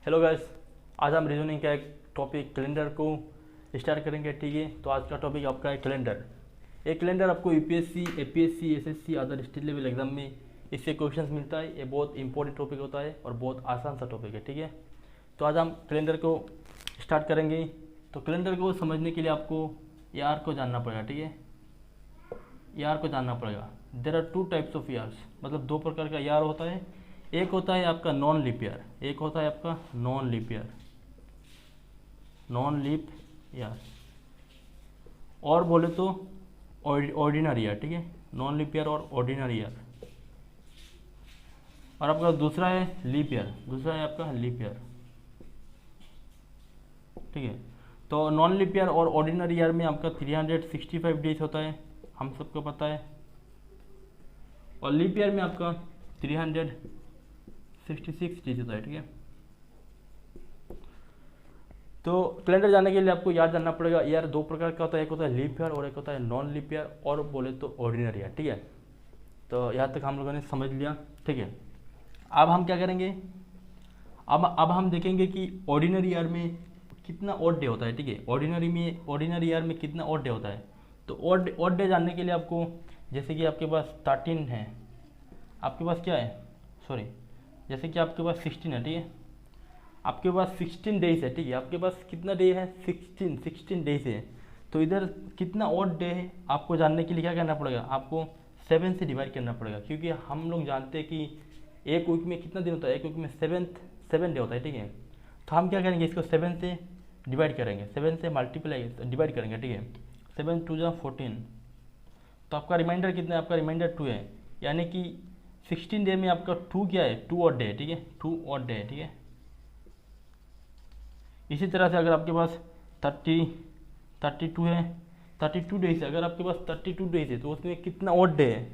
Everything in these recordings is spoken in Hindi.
हेलो गाइस, आज हम रीजनिंग का एक टॉपिक कैलेंडर को स्टार्ट करेंगे। ठीक है, तो आज का टॉपिक आपका है कैलेंडर। एक कैलेंडर आपको UPSC, APSC, SSC other state level exam में इससे क्वेश्चंस मिलता है। ये बहुत इंपॉर्टेंट टॉपिक होता है और बहुत आसान सा टॉपिक है। ठीक है, तो आज हम कैलेंडर को स्टार्ट करेंगे। तो कैलेंडर को समझने के लिए आपको ईआर को जानना पड़ेगा। ठीक है, ईआर को जानना पड़ेगा। There are two types of ERs, मतलब दो प्रकार का ईआर होता है। एक होता है आपका नॉन लीप ईयर, एक होता है आपका non leap year, non leap year, और बोले तो ऑर्डिनरी ईयर। ठीक है, नॉन लीप ईयर और ऑर्डिनरी ईयर। और आपका दूसरा है लीप ईयर, दूसरा है आपका लीप ईयर। ठीक है, तो नॉन लीप ईयर और ऑर्डिनरी ईयर में आपका 365 डेज होता है, हम सबको पता है। और लीप ईयर में आपका 366 डेज होता है। ठीक है, तो कैलेंडर जानने के लिए आपको याद जानना पड़ेगा। ईयर दो प्रकार का होता है, एक होता है लीप ईयर और एक होता है नॉन लीप ईयर, और बोले तो ऑर्डिनरी ईयर। ठीक है, तो यहाँ तक हम लोगों ने समझ लिया। ठीक है, अब हम क्या करेंगे, अब हम देखेंगे कि ऑर्डिनरी ईयर में कितना ऑड डे होता है। ठीक है, ऑर्डिनरी ईयर में कितना ऑड डे होता है। तो ऑड डे जानने के लिए आपको, जैसे कि आपके पास 13 है, आपके पास क्या है, सॉरी, जैसे कि आपके पास 16 है। ठीक है, आपके पास 16 डेज है। ठीक है, आपके पास कितना डे है, 16 डेज है। तो इधर कितना ऑड डे है आपको जानने के लिए क्या करना पड़ेगा, आपको 7 से डिवाइड करना पड़ेगा। क्योंकि हम लोग जानते हैं कि एक वीक में कितना दिन होता है, एक वीक में 7 डे होता है। ठीक है, तो हम क्या करेंगे, इसको 7 से डिवाइड करेंगे, 7 से मल्टीप्लाई डिवाइड करेंगे। ठीक है, 7 2 जा 14, तो आपका रिमाइंडर कितना है, आपका रिमाइंडर 2 है। यानी कि 16 डे में आपका 2 क्या है, 2 ऑड डे है। ठीक है, 2 ऑड डे है। ठीक है, इसी तरह से अगर आपके पास 32 है, 32 डेज है, अगर आपके पास 32 डेज है तो उसमें कितना ऑड डे है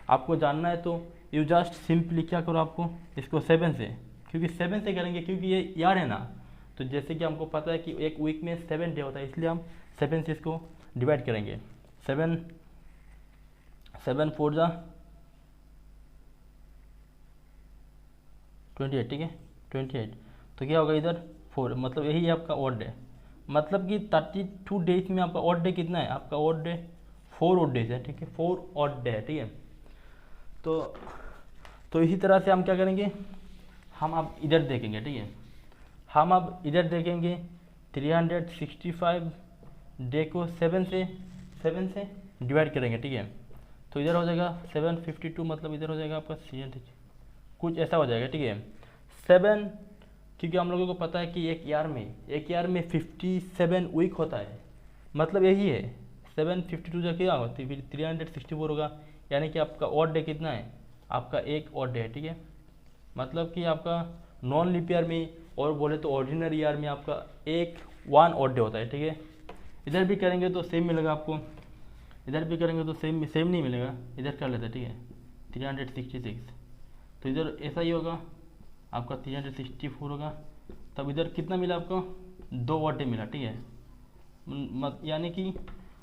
आपको जानना है। तो यू जस्ट सिंपली क्या करो, आपको इसको 7 से, क्योंकि 7 से करेंगे क्योंकि ये यार है ना। तो जैसे कि हमको पता है कि एक वीक में 7 डे होता है, इसलिए हम 7 से इसको डिवाइड करेंगे। 7 4 जा 28। ठीक है, 28, तो क्या होगा इधर 4, मतलब यही आपका ऑड डे। मतलब कि 32 डेज में आपका ऑड डे कितना है, आपका ऑड डे 4 ऑड डेज है। ठीक है, 4 ऑड डे है। ठीक है, तो इसी तरह से हम क्या करेंगे, हम अब इधर देखेंगे। ठीक है, हम अब इधर देखेंगे 365 डे को 7 से डिवाइड करेंगे। ठीक है, तो इधर हो जाएगा 752, मतलब इधर हो जाएगा आपका कुछ ऐसा हो जाएगा। ठीक है, 7, क्योंकि हम लोगों को पता है कि एक ईयर में 57 वीक होता है, मतलब यही है। 752 जो क्या होती है, फिर 364 होगा। यानी कि आपका ऑड डे कितना है, आपका एक ऑड डे है। ठीक है, मतलब कि आपका नॉन लीप ईयर में और बोले तो ऑर्डिनरी ईयर में आपका 1 ऑड डे होता है। ठीक है, इधर भी करेंगे तो सेम मिलेगा आपको, इधर भी करेंगे तो सेम नहीं मिलेगा। इधर कर लेते हैं। ठीक है, 366, तो इधर ऐसा ही होगा, आपका 364 होगा। तब इधर कितना मिला आपको, 2 ऑड डे मिला। ठीक है, यानी कि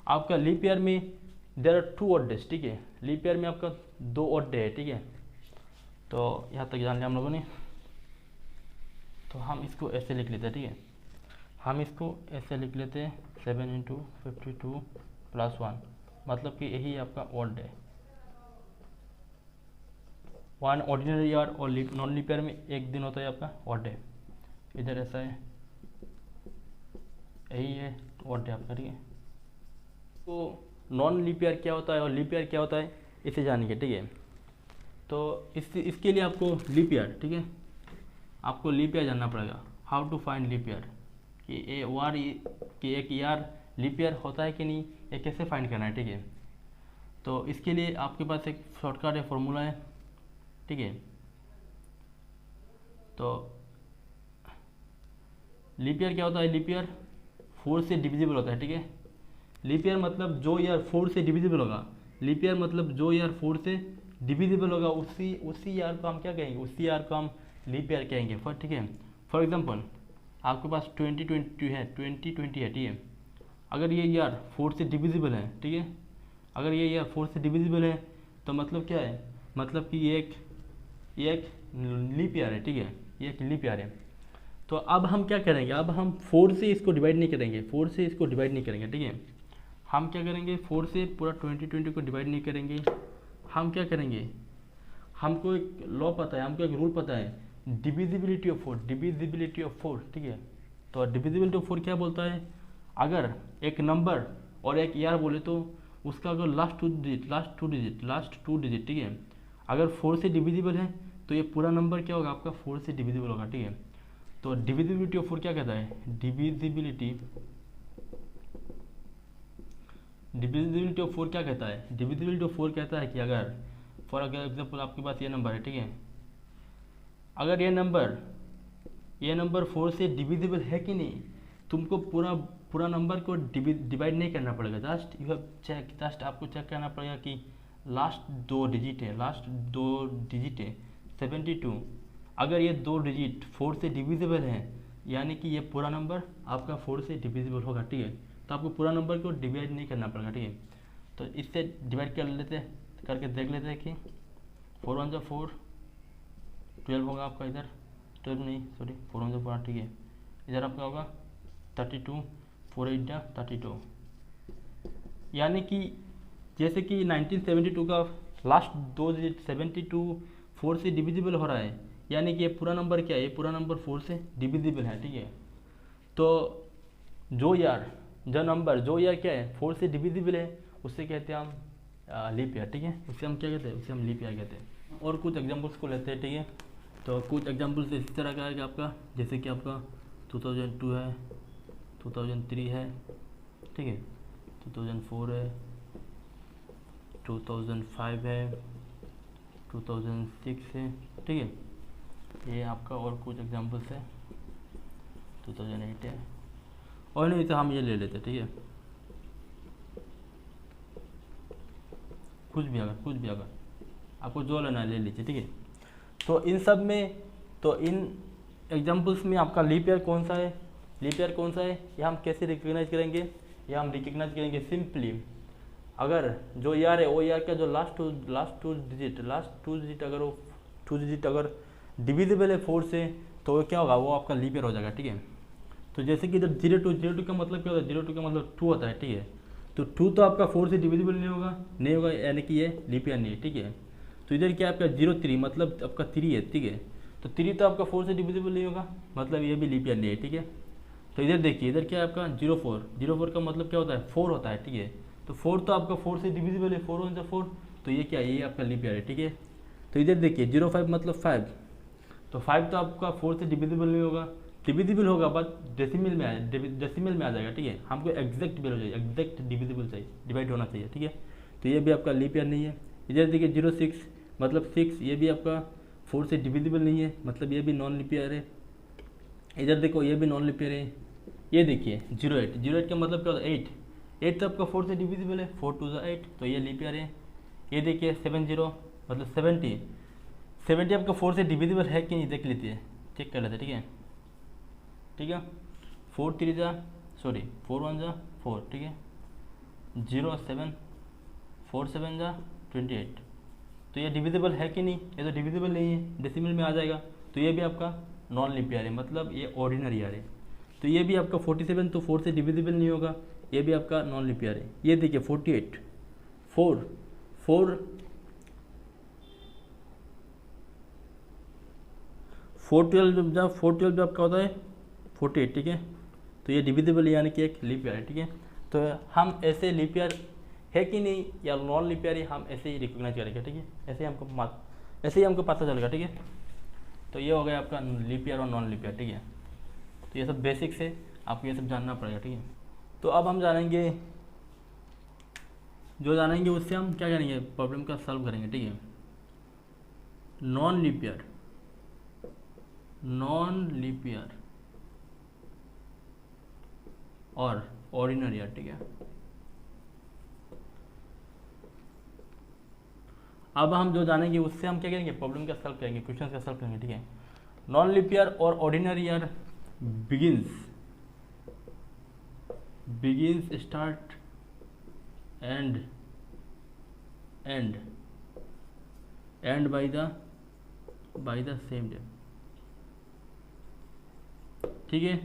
आपका लीप ईयर में देयर आर 2 ऑड डेज। ठीक है, लीप ईयर में आपका 2 ऑड डे है। ठीक है, तो यहाँ तक जान लिया हम लोगों ने। तो हम इसको ऐसे लिख लेते हैं। ठीक है, हम इसको ऐसे लिख लेते हैं, 7 × 52 + 1, मतलब कि यही आपका ऑड डे। 1 ऑर्डिनरी ईयर और नॉन लीप ईयर में एक दिन होता है आपका ऑड डे। इधर ऐसा है, यही है ऑड डे आपका। ठीक है, तो नॉन लीप ईयर क्या होता है और लीप ईयर क्या होता है, इसे जानिए। ठीक है, तो इसके लिए आपको लीप ईयर, ठीक है, आपको लीप ईयर जानना पड़ेगा। How to find leap year, कि एक ईयर लीप ईयर होता है कि नहीं, ये कैसे फाइंड करना है। ठीक है, तो इसके लिए आपके पास एक शॉर्टकट है, फॉर्मूला है। ठीक है, तो लीप ईयर क्या होता है, लीप ईयर 4 से डिविजिबल होता है। ठीक है, लीप ईयर मतलब जो ईयर 4 से डिविजिबल होगा, लीप ईयर मतलब जो ईयर 4 से डिविजिबल होगा, उसी ईयर को हम क्या कहेंगे, उसी ईयर को हम लीप ईयर कहेंगे। ठीक है, फॉर एग्जांपल आपके पास 2020 है, 2020 है। ठीक है, अगर ये ईयर 4 से डिविजिबल है, ठीक है, अगर ये ईयर 4 से डिविजिबल है तो मतलब क्या है, मतलब कि ये एक लीप ईयर है। ठीक है, ये एक लीप ईयर है। तो अब हम क्या करेंगे, अब हम 4 से इसको डिवाइड नहीं करेंगे, 4 से इसको डिवाइड नहीं करेंगे, ठीक है। हम क्या करेंगे, 4 से पूरा 20 को डिवाइड नहीं करेंगे। हम क्या करेंगे, हमको एक लॉ पता है, हमको एक रूल पता है, डिविजिबिलिटी ऑफ 4, डिविजिबिलिटी ऑफ 4, ठीक है। तो डिविजिबिलिटी ऑफ 4 क्या बोलता है, अगर एक नंबर और एक ईयर बोले तो उसका अगर लास्ट टू डिजिट, ठीक है, अगर 4 से डिविजिबल है तो ये पूरा नंबर क्या होगा आपका 4 से डिविजिबल होगा, ठीक है। तो डिविजिबिलिटी ऑफ 4 क्या कहता है, डिविजिबिलिटी ऑफ 4 क्या कहता है, डिविजिबिलिटी ऑफ 4 कहता है कि अगर फॉर एग्जाम्पल आपके पास ये नंबर है, ठीक है, अगर ये नंबर 4 से डिविजिबल है कि नहीं, तुमको पूरा नंबर को डिवाइड नहीं करना पड़ेगा, just you have check, just आपको चेक करना पड़ेगा कि लास्ट दो डिजिट है 72, अगर ये 2 डिजिट 4 से डिविजिबल है यानी कि ये पूरा नंबर आपका 4 से डिविजिबल होगा, ठीक है। तो आपको पूरा नंबर को डिवाइड नहीं करना पड़ेगा, ठीक है। तो इससे डिवाइड करके देख लेते हैं कि 4 1 4, 12 होगा आपका, इधर 12 नहीं सॉरी 4 1 4, ठीक है, इधर आपका होगा 32, 4 8 32, यानी कि जैसे कि 1972 का लास्ट 2 डिजिट 72 4 से डिविजिबल हो रहा है, यानी कि ये पूरा नंबर क्या है, ये पूरा नंबर 4 से डिविजिबल है, ठीक है। तो जो यार क्या है 4 से डिविजिबल है उससे कहते हैं हम लीप ईयर, ठीक है, उससे हम क्या कहते हैं, उससे हम लीप ईयर कहते हैं। और कुछ एग्जांपल्स को लेते हैं, ठीक है। तो कुछ एग्जांपल्स इस तरह का है कि आपका जैसे कि आपका 2002 है, 2003 है, ठीक है, 2004 है, 2005 है, 2006 है, ठीक है, ये आपका। और कुछ एग्जांपल्स है 2008 है, और नहीं तो हम ये ले लेते, ठीक है, कुछ भी अगर आपको जो लेना है ले लीजिए, ठीक है। तो इन सब में, तो इन एग्जांपल्स में आपका लीप ईयर कौन सा है, या हम कैसे रिकग्नाइज करेंगे, या हम रिकग्नाइज करेंगे सिंपली, अगर जो ईयर है वो ईयर का जो लास्ट टू डिजिट अगर वो 2 डिजिट अगर डिविजिबल है 4 से तो क्या होगा, वो आपका लीप ईयर हो जाएगा, ठीक है। तो जैसे कि इधर 02 का मतलब क्या होता है, 02 का मतलब 2 होता है, ठीक है। तो 2 तो आपका 4 से डिविजिबल नहीं होगा, यानी कि ये लीप ईयर नहीं है, ठीक है। तो इधर क्या आपका 03 मतलब आपका 3 है, ठीक है। तो 3 तो आपका 4 से डिविजिबल नहीं होगा, मतलब ये भी लीप ईयर नहीं है, ठीक है। तो इधर देखिए, इधर क्या है आपका 04 का मतलब क्या होता है 4 होता है, ठीक है। तो 4 तो आपका 4 से डिविजिबल है, 4 1 4, तो ये क्या है, ये आपका लीप ईयर है, ठीक है। तो इधर देखिए 05 मतलब 5, तो 5 तो आपका 4 से डिविजिबल नहीं होगा, डिविजिबल होगा बट डेसिमल में आ जाएगा, ठीक है। हमको एग्जैक्ट वैल्यू चाहिए, एग्जैक्ट डिविजिबल चाहिए, डिवाइड होना चाहिए, ठीक है। तो ये भी आपका लीप ईयर नहीं है। इधर देखिए 06 मतलब 6, ये भी आपका 4 से डिविजिबल नहीं है, मतलब ये भी नॉन लीप ईयर है। इधर देखो ये भी नॉन लीप ईयर है। ये देखिए 08 का मतलब क्या होता है 8 तो आपका 4 से डिविजिबल है, 4 2 8, तो ये लीप ईयर है। ये देखिए 70 मतलब 70 आपका 4 से डिविजिबल है कि नहीं देख लेते हैं, चेक कर लेते हैं, ठीक है। 4 1 4, ठीक है, 07 4 7 28, तो ये डिविजिबल है कि नहीं, ये तो डिविजिबल नहीं है, डेसिमल में आ जाएगा, तो ये भी आपका नॉन लीप ईयर है, मतलब ये ऑर्डिनरी ईयर है। तो ये भी आपका 47 तो 4 से डिविजिबल नहीं होगा, ये भी आपका नॉन लीप ईयर है। ये देखिए 48 4 12 आपका होता है 48, ठीक है। तो ये डिविजिबल यानी कि एक लीप ईयर है, ठीक है। तो हम ऐसे लीप ईयर है कि नहीं या नॉन लीप ईयर है, हम ऐसे ही रिकॉग्नाइज करेंगे, ठीक है। ऐसे ही हमको पता चलेगा, ठीक है। तो ये हो गया आपका लीप ईयर और नॉन लीप ईयर, ठीक है। तो ये सब बेसिक्स है, आपको ये सब जानना पड़ेगा, ठीक है। तो अब हम जानेंगे उससे हम क्या करेंगे, प्रॉब्लम का सॉल्व करेंगे, ठीक है। नॉन लीप ईयर और ऑर्डिनरी ईयर, ठीक है। अब हम जो जानेंगे उससे हम क्या करेंगे, प्रॉब्लम का सॉल्व करेंगे, क्वेश्चन का सॉल्व करेंगे, ठीक है। नॉन लीप ईयर और ordinary year begins start and end by the same day, ठीक है।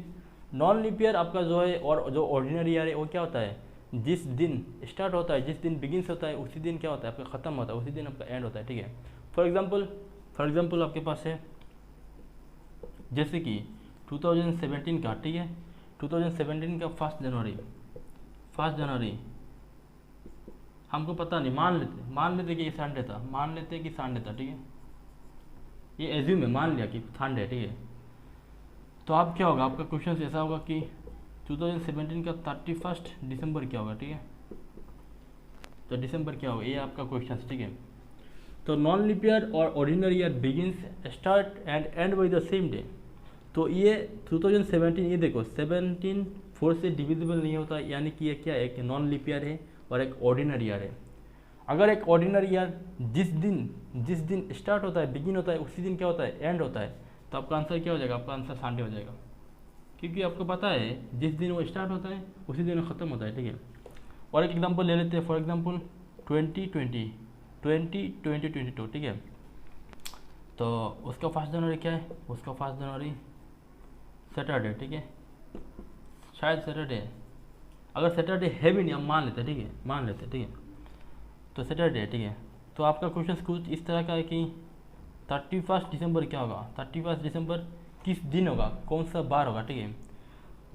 नॉन लीप ईयर आपका जो है और जो ऑर्डिनरी ईयर है वो क्या होता है, जिस दिन स्टार्ट होता है, जिस दिन बिगिनस होता है उसी दिन क्या होता है आपका ख़त्म होता है, उसी दिन आपका एंड होता है, ठीक है। फॉर एग्जांपल आपके पास है जैसे कि 2017 का, ठीक है, 2017 का 1 जनवरी हमको पता नहीं, मान लेते कि ये संडे था, ठीक है, ये एज्यूम है, मान लिया कि संडे, ठीक है। तो आप क्या होगा, आपका क्वेश्चन ऐसा होगा कि 2017 का 31 दिसंबर क्या होगा, ठीक है, तो दिसंबर क्या होगा, ये आपका क्वेश्चन, ठीक है। तो नॉन लीप ईयर और ordinary year begins start and and by the same day. तो ये 2017, ये देखो 17 4 से डिविजिबल नहीं होता, यानी कि ये क्या है, एक नॉन लीप ईयर है और एक ऑर्डिनरी ईयर है। अगर एक ऑर्डिनरी ईयर जिस दिन स्टार्ट होता है, बिगिन होता है, उसी दिन क्या होता है, एंड होता है, तो आपका आंसर क्या हो जाएगा, आपका आंसर संडे हो जाएगा, क्योंकि आपको पता है जिस दिन वो स्टार्ट होता है उसी दिन वो ख़त्म होता है, ठीक है। और एक एग्जांपल ले लेते हैं, फॉर एग्जांपल 2022, ठीक है। तो उसका 1 जनवरी क्या है, उसका 1 जनवरी सैटरडे, ठीक है, शायद सैटरडे, अगर सैटरडे है भी नहीं हम मान लेते हैं, ठीक है, ठीक है, तो सैटरडे, ठीक है। तो आपका क्वेश्चन कुछ इस तरह का है कि 31 दिसंबर क्या होगा, 31 दिसंबर किस दिन होगा, कौन सा बार होगा, ठीक है।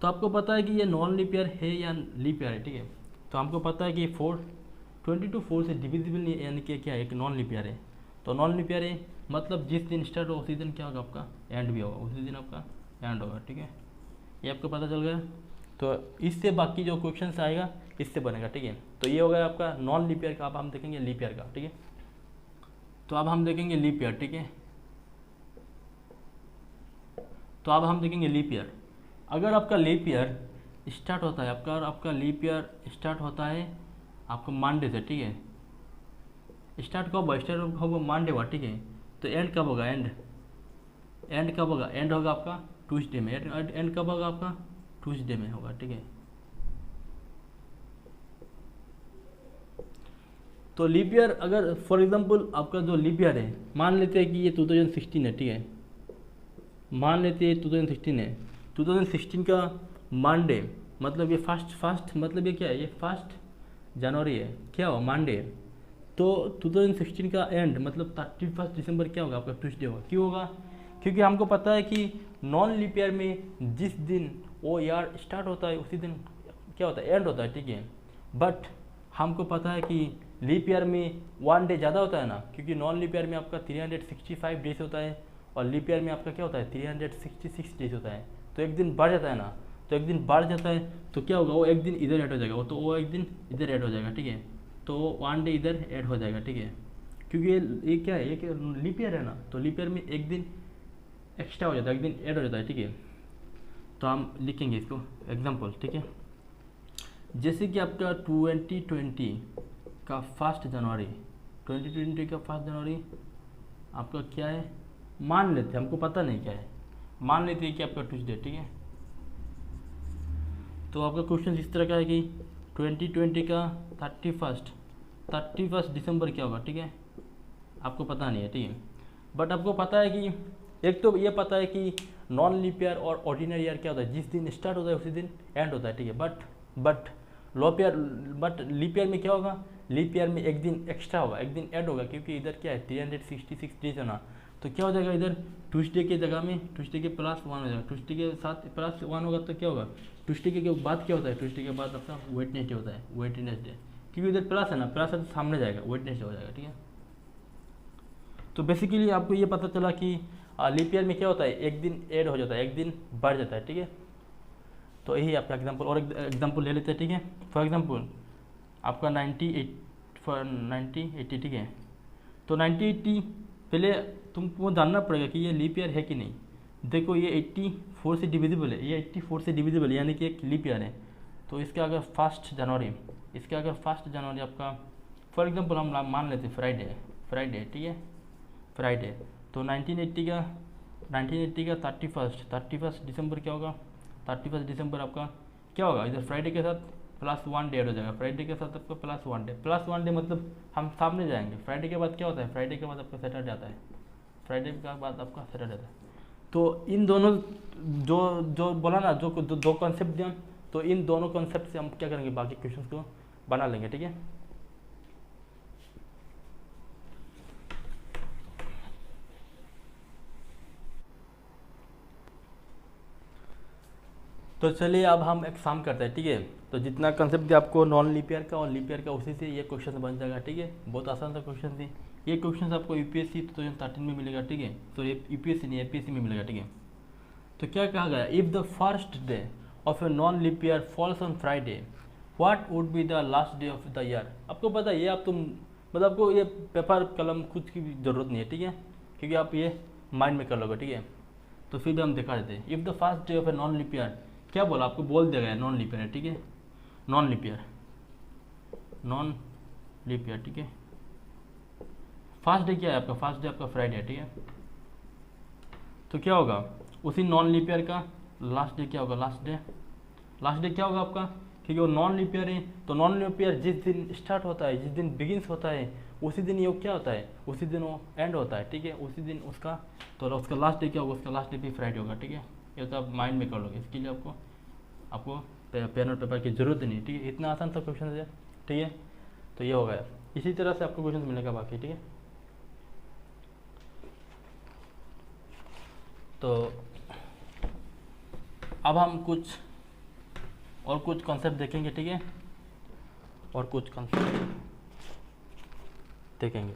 तो आपको पता है कि ये नॉन लीप ईयर है या लीप ईयर है, ठीक है। तो हमको पता है कि 4 से डिविजिबल नहीं है, यानी कि क्या है, एक नॉन लीप ईयर है। तो नॉन लीप ईयर है मतलब जिस दिन स्टार्ट हो उसी दिन क्या होगा, आपका एंड भी होगा, उसी दिन आपका एंड होगा, ठीक है। ये आपको पता चल गया। तो इससे बाकी जो क्वेश्चन आएगा इससे बनेगा, ठीक है। तो ये हो गया आपका नॉन लीप ईयर का। अब हम देखेंगे लीप ईयर का, ठीक है। तो अब हम देखेंगे लीप ईयर, ठीक है। तो अब हम देखेंगे लीप ईयर। अगर आपका लीप ईयर स्टार्ट होता है, आपका लीप ईयर स्टार्ट होता है आपका मंडे से, ठीक है। स्टार्ट कब होगा, मंडे हुआ, ठीक है। तो एंड कब होगा, एंड कब होगा, एंड होगा आपका ट्यूसडे में। एंड कब होगा आपका, ट्यूसडे में होगा, ठीक है। तो लीप ईयर अगर फॉर एग्जांपल आपका जो लीप ईयर है, मान लेते हैं कि ये 2016 है, ठीक है, मान लेते हैं 2016 है। 2016 का मंडे मतलब ये फर्स्ट मतलब ये क्या है, ये 1 जनवरी है, क्या हुआ, मंडे। तो 2016 का एंड मतलब 31 दिसंबर क्या होगा, आपका ट्यूसडे होगा। क्यों होगा, क्योंकि हमको पता है कि नॉन लीप ईयर में जिस दिन वो ईयर स्टार्ट होता है उसी दिन क्या होता है, एंड होता है, ठीक है। बट हमको पता है कि लीप ईयर में 1 डे ज़्यादा होता है ना, क्योंकि नॉन लीप ईयर में आपका 365 डेज होता है और लीप ईयर में आपका क्या होता है, 366 डेज होता है। तो एक दिन बढ़ जाता है ना, तो एक दिन बढ़ जाता है तो क्या होगा, वो एक दिन इधर ऐड हो जाएगा, वो एक दिन इधर ऐड हो जाएगा, ठीक है। तो 1 डे इधर ऐड हो जाएगा, ठीक है, क्योंकि ये क्या है, ये लीप ईयर है ना, तो लीप ईयर में एक दिन एक्स्ट्रा हो जाता है, एक दिन ऐड हो जाता है, ठीक है। तो हम लिखेंगे इसको एग्जाम्पल, ठीक है। जैसे कि आपका 2020 का 1 जनवरी, 2020 का 1 जनवरी आपका क्या है, मान लेते हैं, हमको पता नहीं क्या है, मान लेते हैं कि आपका ट्यूसडे, ठीक है। तो आपका क्वेश्चन इस तरह का है कि 2020 का 31 दिसंबर क्या होगा, ठीक है, आपको पता नहीं है, ठीक है। बट आपको पता है कि एक तो ये पता है कि नॉन लीप ईयर और ऑर्डिनरी ईयर क्या होता है, जिस दिन स्टार्ट होता है उसी दिन एंड होता है, ठीक है। बट लीप ईयर में क्या होगा, लीप ईयर में एक दिन एक्स्ट्रा होगा, एक दिन ऐड होगा, क्योंकि इधर क्या है 366 डेज है ना। तो क्या हो जाएगा, इधर ट्यूसडे के जगह में ट्यूसडे के +1 हो जाएगा, ट्यूसडे के साथ +1 होगा तो क्या होगा, ट्यूसडे के बाद क्या होता है, ट्यूसडे के बाद आपका वेडनेसडे होता है, वेडनेसडे, क्योंकि इधर प्लस है ना, प्लस है तो सामने जाएगा, वेडनेसडे हो जाएगा, ठीक है। तो बेसिकली आपको ये पता चला कि लीप ईयर में क्या होता है, एक दिन ऐड हो जाता है, एक दिन बढ़ जाता है, ठीक है। तो यही आपका एग्जांपल, और एग्जांपल ले लेते हैं, ठीक है। फॉर एग्जांपल आपका 90-80, ठीक है। तो 90-80 पहले तुमको जानना पड़ेगा कि ये लीप ईयर है कि नहीं। देखो ये 84 से डिविजिबल है, ये 84 से डिविजिबल है, यानी कि एक लीप ईयर है। तो इसका अगर 1 जनवरी, आपका फॉर एग्जांपल हम मान लेते हैं फ्राइडे, ठीक है, फ्राइडे। तो 1980 का 31 दिसंबर क्या होगा, 31 दिसंबर आपका क्या होगा, इधर फ्राइडे के साथ +1 डे ऐड हो जाएगा, फ्राइडे के साथ आपका +1 डे मतलब हम सामने जाएंगे। फ्राइडे के बाद क्या होता है, फ्राइडे के बाद आपका सैटरडे आता है, फ्राइडे के बाद आपका सैटरडे आता है। तो इन दोनों जो जो बोला ना, जो दो कॉन्सेप्ट दिया, तो इन दोनों कॉन्सेप्ट से हम क्या करेंगे, बाकी क्वेश्चंस को बना लेंगे, ठीक है। तो चलिए अब हम एक काम करते हैं, ठीक है। तो जितना कंसेप्ट दिया आपको नॉन लीप ईयर का और लीप ईयर का, उसी से ये क्वेश्चन बन जाएगा, ठीक है। बहुत आसान सा क्वेश्चन थी। ये क्वेश्चन आपको यूपीएससी 2013 में मिलेगा, ठीक है। तो ये यूपीएससी नहीं, एपीएससी में मिलेगा, ठीक है। तो क्या कहा गया, if the first day of a non leap year falls on Friday, what would be the last day of the year. आपको पता है ये, आप तुम मतलब आपको ये पेपर कलम कुछ की भी जरूरत नहीं है, ठीक है, क्योंकि आप ये माइंड में कर लोगे, ठीक है। तो फिर भी हम दिखा देते हैं। If the first day of a non leap year, क्या बोला आपको, बोल दिया गया नॉन लीप ईयर है, ठीक है। Non leap year, non leap year, ठीक है। फर्स्ट डे क्या है आपका, फर्स्ट डे आपका फ्राइडे है, ठीक है। तो क्या होगा, उसी नॉन लीप ईयर का लास्ट डे क्या होगा, लास्ट डे क्या होगा आपका, क्योंकि वो नॉन लीप ईयर है। तो नॉन लीप ईयर जिस दिन स्टार्ट होता है, जिस दिन बिगिंस होता है, उसी दिन ये क्या होता है, उसी दिन वो एंड होता है, ठीक है। उसी दिन उसका, तो उसका लास्ट डे क्या होगा, उसका लास्ट डे भी फ्राइडे होगा, ठीक है। ये तो आप माइंड में कर लोगे, इसके लिए आपको पेन और पेपर की जरूरत नहीं है, ठीक है। इतना आसान सा क्वेश्चन है, ठीक है। तो ये हो गया, इसी तरह से आपको क्वेश्चन मिलेगा बाकी, ठीक है। तो अब हम कुछ कॉन्सेप्ट देखेंगे, ठीक है, और कुछ कॉन्सेप्ट देखेंगे।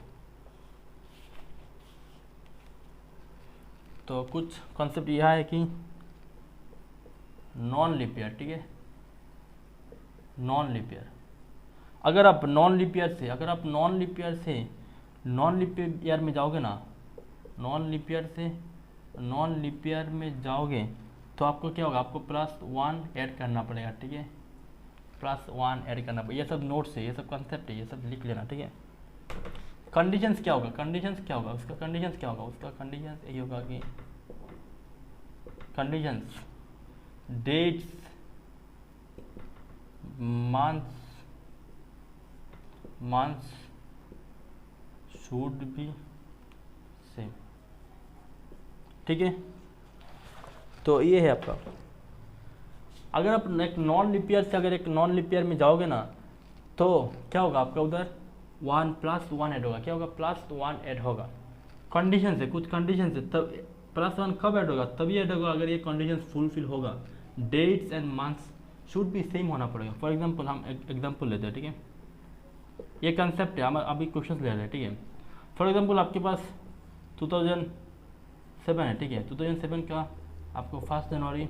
तो कुछ कॉन्सेप्ट यह है कि नॉन लीप ईयर, ठीक है, नॉन लीप ईयर। अगर आप नॉन लीप ईयर में जाओगे ना, नॉन लीप ईयर में जाओगे, तो आपको क्या होगा, आपको +1 ऐड करना पड़ेगा, ठीक है। +1 ऐड करना पड़ेगा। ये सब नोट्स है, ये सब कंसेप्ट है, ये सब लिख लेना, ठीक है। कंडीशंस क्या होगा, उसका कंडीशंस यही होगा कि conditions dates, months should be same, ठीक है। तो ये है आपका, अगर आप एक नॉन लीप ईयर से एक नॉन लीप ईयर में जाओगे ना, तो क्या होगा आपका, उधर 1 +1 ऐड होगा, क्या होगा, +1 ऐड होगा। कंडीशन से, कुछ कंडीशन से, तब +1 कब ऐड होगा, तभी ऐड होगा अगर ये कंडीशन फुलफिल होगा। Dates and months should be same होना पड़ेगा। फॉर एग्जांपल हम एग्जांपल लेते हैं, ठीक है। ये कंसेप्ट है, हम अभी क्वेश्चन ले रहे हैं, ठीक है। फॉर एग्जांपल आपके पास 2007 है, ठीक है। 2007 का आपको 1 जनवरी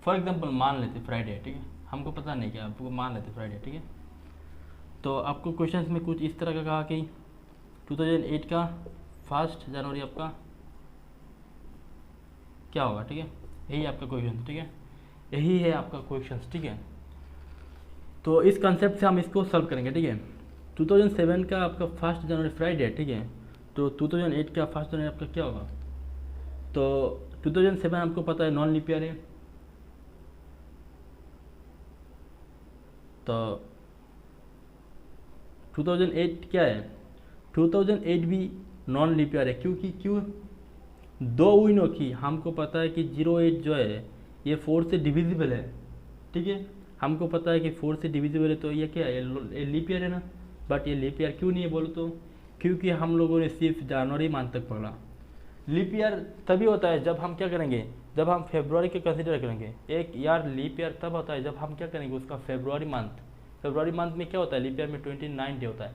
फॉर एग्जांपल मान लेते फ्राइडे, ठीक है। हमको पता नहीं क्या, आपको मान लेते फ्राइडे, ठीक है। तो आपको क्वेश्चंस में कुछ इस तरह का कहा कि 2008 का 1 जनवरी आपका क्या होगा, ठीक है। यही आपका क्वेश्चन, ठीक है, यही है आपका क्वेश्चन, ठीक है। तो इस कंसेप्ट से हम इसको सॉल्व करेंगे, ठीक है। 2007 का आपका 1 जनवरी फ्राइडे, ठीक है। तो 2008 का 1 जनवरी आपका क्या होगा, तो 2007 आपको पता है नॉन लीप ईयर है, तो 2008 क्या है, 2008 भी नॉन लीप ईयर है, क्यों 2 विनों की, हमको पता है कि 08 जो है ये 4 से डिविजिबल है, ठीक है। हमको पता है कि 4 से डिविजिबल है, तो ये क्या है, ये लीप ईयर है ना। बट ये लीप ईयर क्यों नहीं है बोलो तो, क्योंकि हम लोगों ने सिर्फ जनवरी मंथ तक पढ़ा। लीप ईयर तभी होता है जब हम क्या करेंगे, जब हम फरवरी के कंसिडर करेंगे। एक यार लीप ईयर तब होता है जब हम क्या करेंगे, उसका फरवरी मंथ में क्या होता है, लीप ईयर में 29 डे होता है।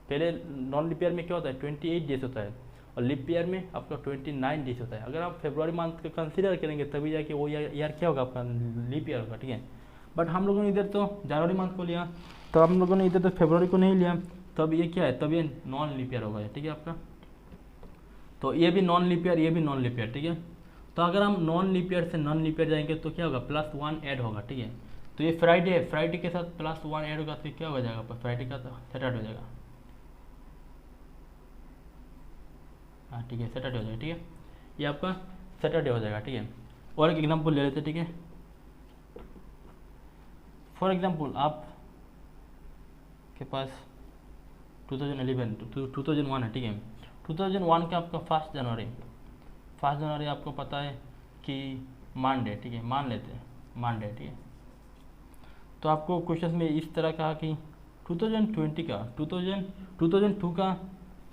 पहले नॉन लीप ईयर में क्या होता है, 28 डेज होता है, और लीप ईयर में आपका 29 डेज होता है। अगर आप फरवरी मंथ का कंसिडर करेंगे तभी जाके वो यार क्या होगा, आपका लीप ईयर होगा, ठीक है। बट हम लोगों ने इधर तो जनवरी मंथ को लिया, तो हम लोगों ने इधर तो फरवरी को नहीं लिया, तब ये क्या है, तब ये नॉन लीप ईयर होगा, ठीक है आपका। तो ये भी नॉन लीप ईयर, ये भी नॉन लीप ईयर, ठीक है। तो अगर हम नॉन लीप ईयर से नॉन लीप ईयर जाएंगे तो क्या होगा, +1 ऐड होगा, ठीक है। तो ये फ्राइडे है, फ्राइडे के साथ +1 ऐड होगा, तो क्या हो जाएगा, फ्राइडे का तो सैटरडे हो जाएगा, हाँ ठीक है, सैटरडे हो जाएगा, ठीक है। ये आपका सैटरडे हो जाएगा, ठीक है। और एक एग्जांपल ले लेते हैं, ठीक है। फॉर एग्जांपल आप के पास 2001 है, ठीक है। 2001 का आपका 1 जनवरी आपको पता है कि मानडे, ठीक है, मान लेते हैं मानडे, ठीक है। तो आपको क्वेश्चन में इस तरह कहा कि 2020 का 2002 का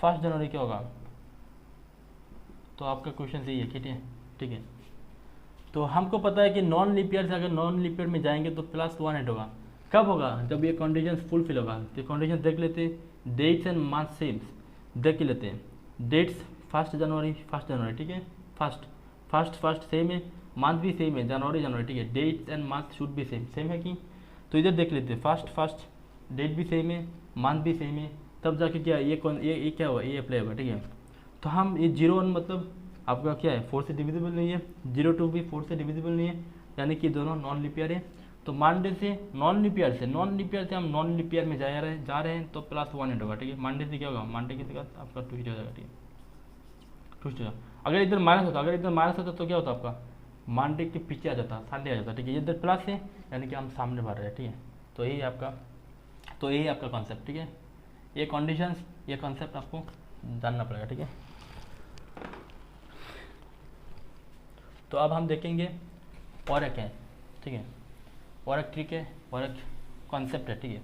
1 जनवरी क्या होगा, तो आपका क्वेश्चन यही है, ठीक है। तो हमको पता है कि नॉन लीप ईयर से अगर नॉन लीप ईयर में जाएंगे तो +1 ऐड होगा। कब होगा, जब ये कंडीशन फुलफिल होगा। तो कंडीशन देख लेते हैं, डेट्स एंड मंथ सेम्स देख लेते हैं। डेट्स 1 जनवरी, ठीक है, फर्स्ट सेम है, मंथ भी सेम है, जनवरी, ठीक है। डेट्स एंड मंथ शुड भी सेम है कि, तो इधर देख लेते हैं, फर्स्ट डेट भी सेम है, मंथ भी सेम है, तब जाके क्या ये क्या होगा, ये अप्लाई होगा, ठीक है। तो हम ये 01 मतलब आपका क्या है, 4 से डिविजिबल नहीं है, 02 भी 4 से डिविजिबल नहीं है, यानी कि दोनों नॉन लीप ईयर है। तो मानडे से नॉन लीप ईयर से हम नॉन लीप ईयर में जा रहे हैं तो +1 ऐड होगा, ठीक है। मानडे से क्या होगा, मानडे के साथ आपका ट्यूसडे हो जाएगा, ठीक है, ट्यूसडे होगा। अगर इधर माइनस होता तो क्या होता आपका, मानडे के पीछे आ जाता, संडे आ जाता, ठीक है। इधर प्लस है यानी कि हम सामने बढ़ रहे हैं, ठीक है। तो यही आपका कॉन्सेप्ट, ठीक है। ये कंडीशंस, ये कॉन्सेप्ट आपको जानना पड़ेगा, ठीक है। तो अब हम देखेंगे और एक है, ठीक है, और एक ट्रिक है और एक कॉन्सेप्ट है, ठीक है।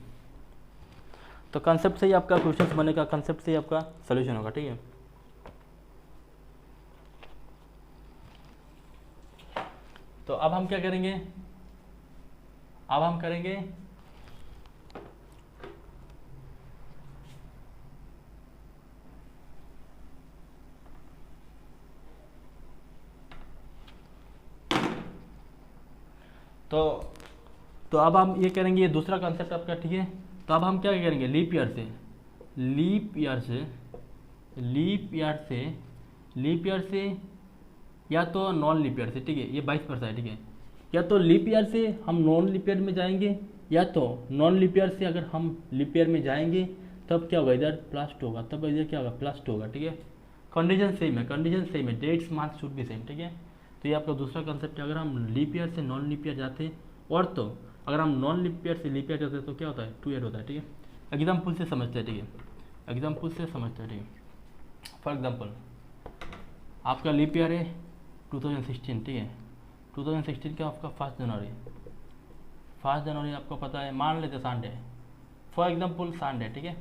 तो कॉन्सेप्ट से ही आपका क्वेश्चन बनेगा, कॉन्सेप्ट से ही आपका सोल्यूशन होगा, ठीक है। तो अब हम क्या करेंगे, अब हम करेंगे तो अब हम ये करेंगे, ये दूसरा कॉन्सेप्ट आपका, ठीक है। तो अब हम क्या करेंगे, लीप ईयर से या तो नॉन लीप ईयर से, ठीक है, ये 22% है, ठीक है। या तो लीप ईयर से हम नॉन लीप ईयर में जाएंगे, या तो नॉन लीप ईयर से अगर हम लीप ईयर में जाएंगे तब क्या होगा, इधर +2 होगा, तब इधर क्या होगा, +2 होगा, ठीक है। कंडीशन सेम है, डेट्स मंथ शुड भी सेम, ठीक है। तो ये आपका दूसरा कंसेप्ट है। अगर हम लीप ईयर से नॉन लीप ईयर जाते हैं, और तो अगर हम नॉन लीप ईयर से लीप ईयर जाते हैं तो क्या होता है, 2 ईयर होता है, ठीक है। एग्जाम्पल से समझते हैं, ठीक है, ठीक है। फॉर एग्जाम्पल आपका लीप ईयर है 2016, ठीक है। 2016 का आपका 1 जनवरी आपको पता है, मान लेते संडे, फॉर एग्जाम्पल संडे, ठीक है।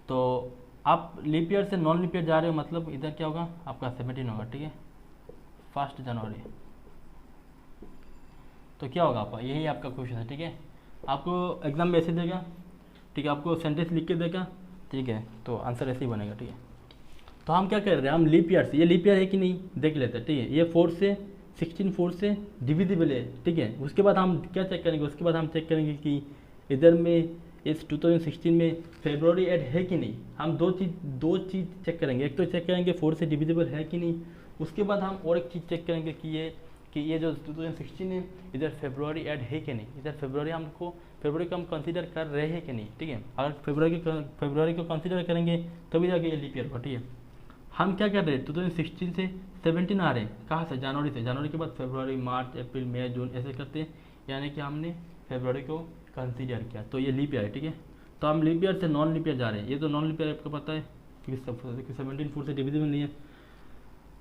तो आप लीप ईयर से नॉन लीप ईयर जा रहे हो, मतलब इधर क्या होगा आपका 17 होगा, ठीक है, 1 जनवरी। तो क्या होगा आपका, यही आपका क्वेश्चन है, ठीक है। आपको एग्जाम में ऐसे देगा, ठीक है, आपको सेंटेंस लिख के देगा, ठीक है, तो आंसर ऐसे ही बनेगा, ठीक है। तो हम क्या कर रहे हैं, हम लीप ईयर से, ये लीप ईयर है कि नहीं देख लेते हैं, ठीक है। ये 4 से डिविजिबल है, ठीक है। उसके बाद हम क्या चेक करेंगे, उसके बाद हम चेक करेंगे कि इधर में इस 2016 में फरवरी ऐड है कि नहीं। हम दो चीज़ चेक करेंगे, एक तो चेक करेंगे 4 से डिविजिबल है कि नहीं, उसके बाद हम और एक चीज़ चेक करेंगे कि ये जो 2016 है इधर फरवरी ऐड है कि नहीं, इधर फरवरी को हम कंसीडर कर रहे हैं कि नहीं, ठीक है। अगर फरवरी को कंसीडर करेंगे तभी जाके ये लीप ईयर होगा, ठीक है। हम क्या कर रहे हैं, 2016 से 17 आ रहे हैं, कहाँ से, जनवरी के बाद फरवरी, मार्च, अप्रैल, मई, जून, ऐसे करते हैं, यानी कि हमने फरवरी को कंसीडर किया, तो ये लीप ईयर है, ठीक है। तो हम लीप ईयर से नॉन लीप ईयर जा रहे हैं, ये तो नॉन लीप ईयर आपको पता है क्योंकि 17 4 से डिविजिबल नहीं है।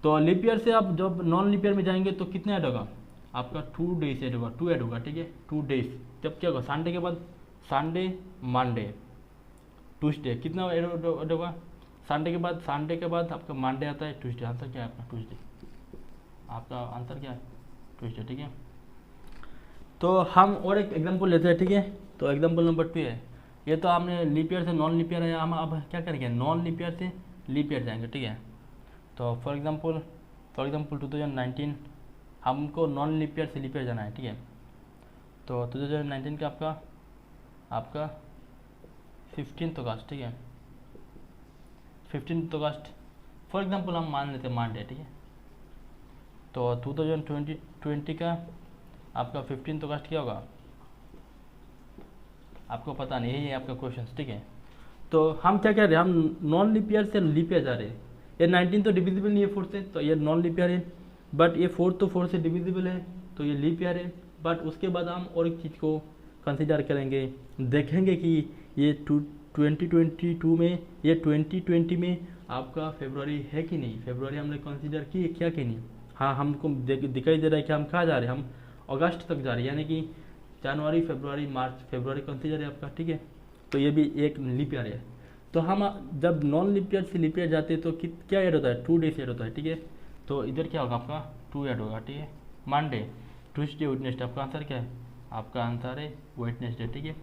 तो लीप ईयर से आप जब नॉन लीप ईयर में जाएंगे तो कितने ऐड होगा आपका, 2 डेज ऐड होगा, 2 ऐड होगा, ठीक है, 2 डेज। जब क्या होगा, संडे के बाद संडे, मंडे, ट्यूसडे, कितना ऐड होगा, संडे के बाद आपका मंडे आता है, ट्यूसडे। आंसर क्या है आपका, ट्यूसडे। आपका आंसर क्या है, ट्यूसडे, ठीक है। तो हम और एक एग्जांपल लेते हैं, ठीक है। तो एग्जांपल नंबर 2 है, ये तो आपने लीप ईयर से नॉन लीप ईयर है, हम अब क्या करेंगे, नॉन लीप ईयर से लीप ईयर जाएंगे, ठीक है। तो फॉर एग्जांपल 2019 हमको नॉन लीप ईयर से लीप ईयर जाना है, ठीक है। तो 2019 का आपका 15 अगस्त, ठीक है, 15 अगस्त फॉर एग्जांपल हम मान लेते हैं मंडे, ठीक है। तो 2020 का आपका 15 अगस्त क्या होगा आपको पता नहीं, यही है आपका क्वेश्चन, ठीक है। तो हम क्या कह रहे हैं, हम नॉन लीप ईयर से लीप ईयर जा रहे हैं। ये 19 तो डिविजिबल नहीं है 4 से, तो ये नॉन लीप ईयर है, बट ये 4 तो 4 से डिविजिबल है, तो ये लीप ईयर है। बट उसके बाद हम और एक चीज़ को कंसिडर करेंगे, देखेंगे कि ये 2022 में, ये 2020 में आपका फरवरी है कि नहीं, फरवरी हमने कंसिडर किया कि नहीं। हाँ हमको दिखाई दे रहा है कि हम कहाँ जा रहे हैं, हम अगस्त तक जा रहे हैं, यानी कि जनवरी फरवरी मार्च फरवरी कौन सी जा रही है आपका, ठीक है। तो ये भी एक लीप ईयर है। तो हम जब नॉन लीप ईयर से लीप ईयर जाते हैं तो क्या ऐड होता है, 2 डेज ऐड होता है, ठीक है। तो इधर क्या होगा आपका 2 ऐड होगा, ठीक है। मंडे ट्यूसडे वेडनेसडे, आपका आंसर क्या है, आपका आंसर है वेडनेसडे, ठीक है।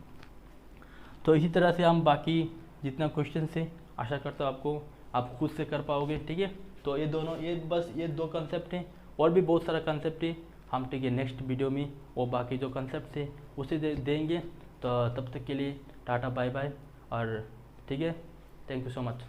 तो इसी तरह से हम बाकी जितना क्वेश्चन से आशा करता हूँ आपको आप खुद से कर पाओगे, ठीक है। तो ये दोनों ये 2 कंसेप्ट हैं, और भी बहुत सारा कंसेप्ट है हम, ठीक है, नेक्स्ट वीडियो में वो बाकी जो कंसेप्ट है उसे देंगे। तो तब तक के लिए टाटा बाय बाय, और ठीक है, थैंक यू सो मच।